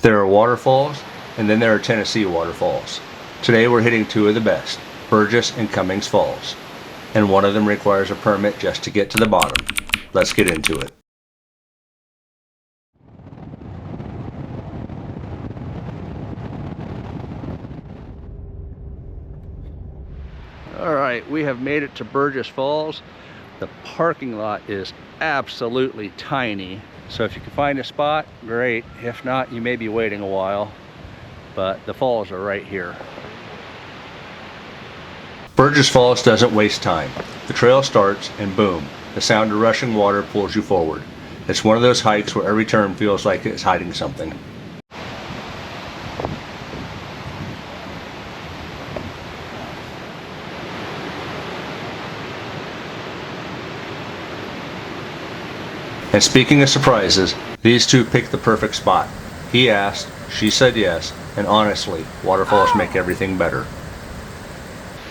There are waterfalls, and then there are Tennessee waterfalls. Today we're hitting two of the best, Burgess and Cummins Falls. And one of them requires a permit just to get to the bottom. Let's get into it. Alright, we have made it to Burgess Falls. The parking lot is absolutely tiny. So if you can find a spot, great. If not, you may be waiting a while. But the falls are right here. Burgess Falls doesn't waste time. The trail starts and boom, the sound of rushing water pulls you forward. It's one of those hikes where every turn feels like it's hiding something. And speaking of surprises, these two picked the perfect spot. He asked, she said yes, and honestly, waterfalls make everything better.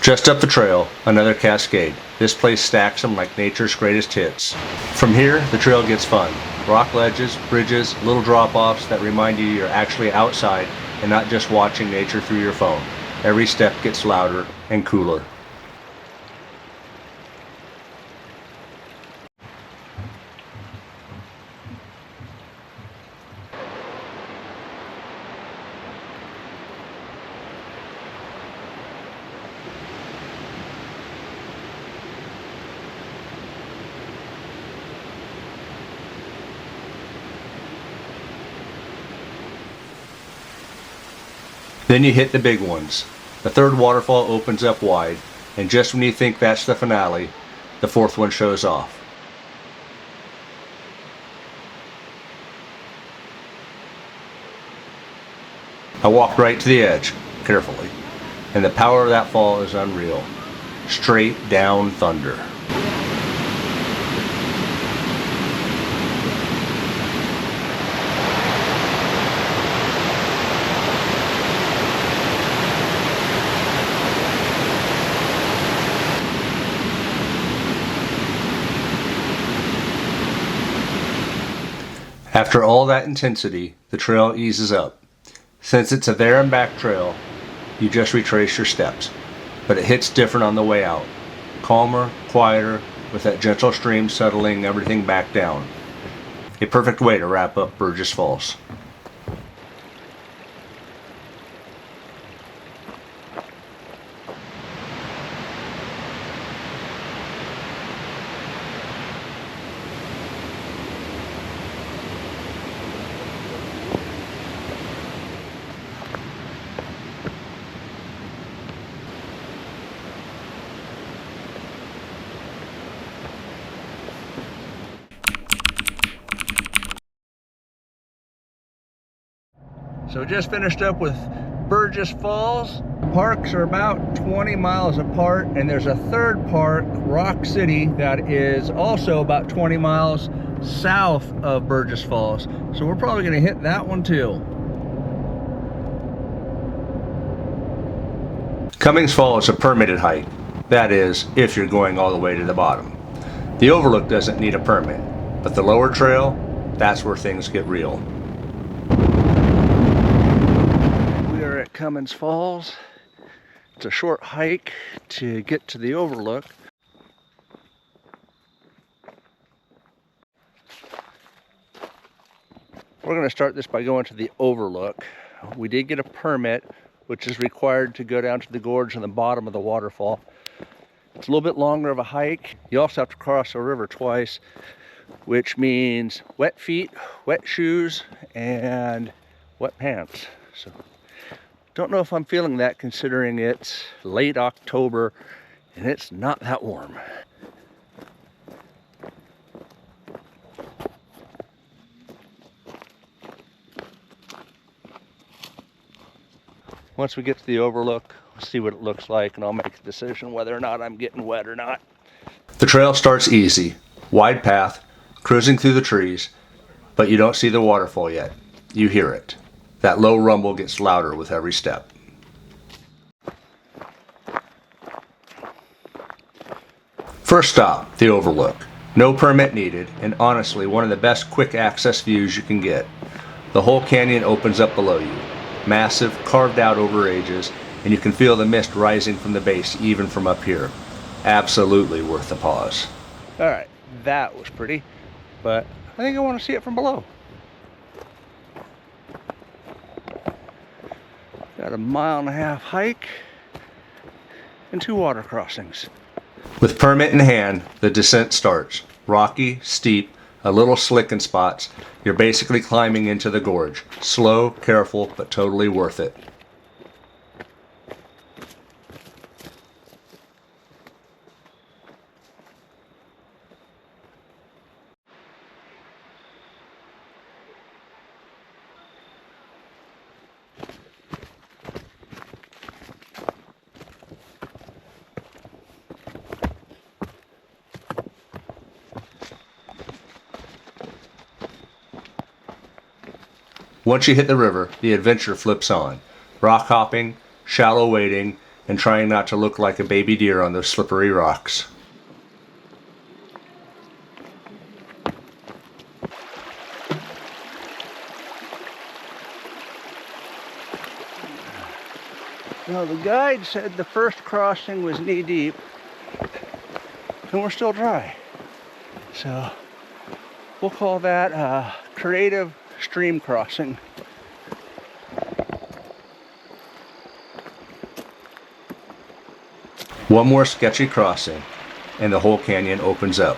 Just up the trail, another cascade. This place stacks them like nature's greatest hits. From here, the trail gets fun. Rock ledges, bridges, little drop-offs that remind you you're actually outside and not just watching nature through your phone. Every step gets louder and cooler. Then you hit the big ones. The third waterfall opens up wide, and just when you think that's the finale, the fourth one shows off. I walked right to the edge, carefully, and the power of that fall is unreal. Straight down thunder. After all that intensity, the trail eases up. Since it's a there and back trail, you just retrace your steps, but it hits different on the way out. Calmer, quieter, with that gentle stream settling everything back down. A perfect way to wrap up Burgess Falls. So just finished up with Burgess Falls. Parks are about 20 miles apart, and there's a third park, Rock City, that is also about 20 miles south of Burgess Falls. So we're probably gonna hit that one too. Cummins Falls is a permitted hike. That is, if you're going all the way to the bottom. The Overlook doesn't need a permit, but the lower trail, that's where things get real. At Cummins Falls. It's a short hike to get to the Overlook. We're going to start this by going to the Overlook. We did get a permit, which is required to go down to the gorge on the bottom of the waterfall. It's a little bit longer of a hike. You also have to cross a river twice, which means wet feet, wet shoes, and wet pants. So don't know if I'm feeling that, considering it's late October and it's not that warm. Once we get to the Overlook, we'll see what it looks like, and I'll make a decision whether or not I'm getting wet or not. The trail starts easy, wide path, cruising through the trees, but you don't see the waterfall yet. You hear it. That low rumble gets louder with every step. First stop, the Overlook. No permit needed, and honestly, one of the best quick access views you can get. The whole canyon opens up below you, massive, carved out over ages, and you can feel the mist rising from the base even from up here. Absolutely worth the pause. Alright, that was pretty, but I think I want to see it from below. Got a 1.5 mile hike and 2 water crossings. With permit in hand, the descent starts. Rocky, steep, a little slick in spots. You're basically climbing into the gorge. Slow, careful, but totally worth it. Once you hit the river, the adventure flips on. Rock hopping, shallow wading, and trying not to look like a baby deer on those slippery rocks. Well, the guide said the first crossing was knee deep, and we're still dry. So we'll call that a creative stream crossing. One more sketchy crossing, and the whole canyon opens up.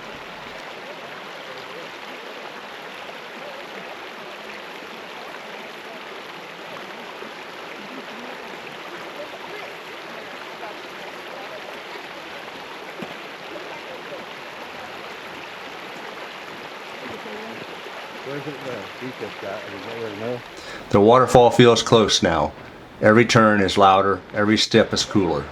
Where's it the deepest at? Does anybody know? The waterfall feels close now. Every turn is louder, every step is cooler.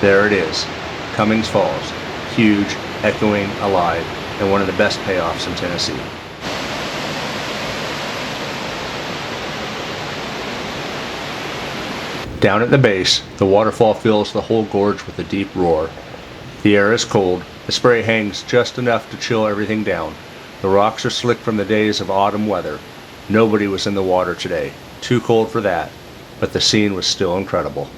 There it is, Cummins Falls, huge, echoing, alive, and one of the best payoffs in Tennessee. Down at the base, the waterfall fills the whole gorge with a deep roar. The air is cold, the spray hangs just enough to chill everything down. The rocks are slick from the days of autumn weather. Nobody was in the water today, too cold for that, but the scene was still incredible.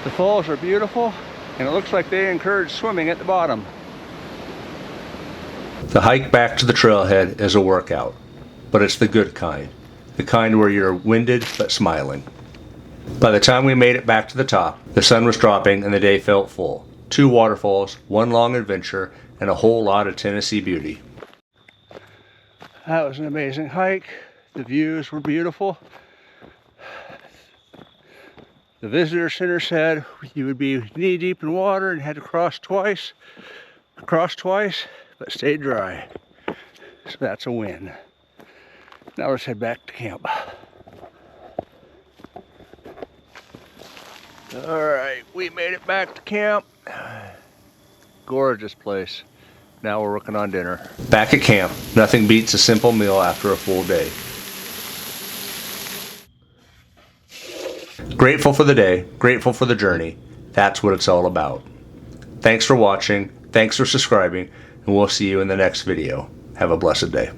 The falls are beautiful, and it looks like they encourage swimming at the bottom. The hike back to the trailhead is a workout, but it's the good kind. The kind where you're winded but smiling. By the time we made it back to the top, the sun was dropping and the day felt full. 2 waterfalls, 1 long adventure, and a whole lot of Tennessee beauty. That was an amazing hike. The views were beautiful. The visitor center said you would be knee deep in water and had to cross twice, but stayed dry. So that's a win. Now let's head back to camp. Alright, we made it back to camp. Gorgeous place. Now we're working on dinner. Back at camp, nothing beats a simple meal after a full day. Grateful for the day, grateful for the journey. That's what it's all about. Thanks for watching, thanks for subscribing, and we'll see you in the next video. Have a blessed day.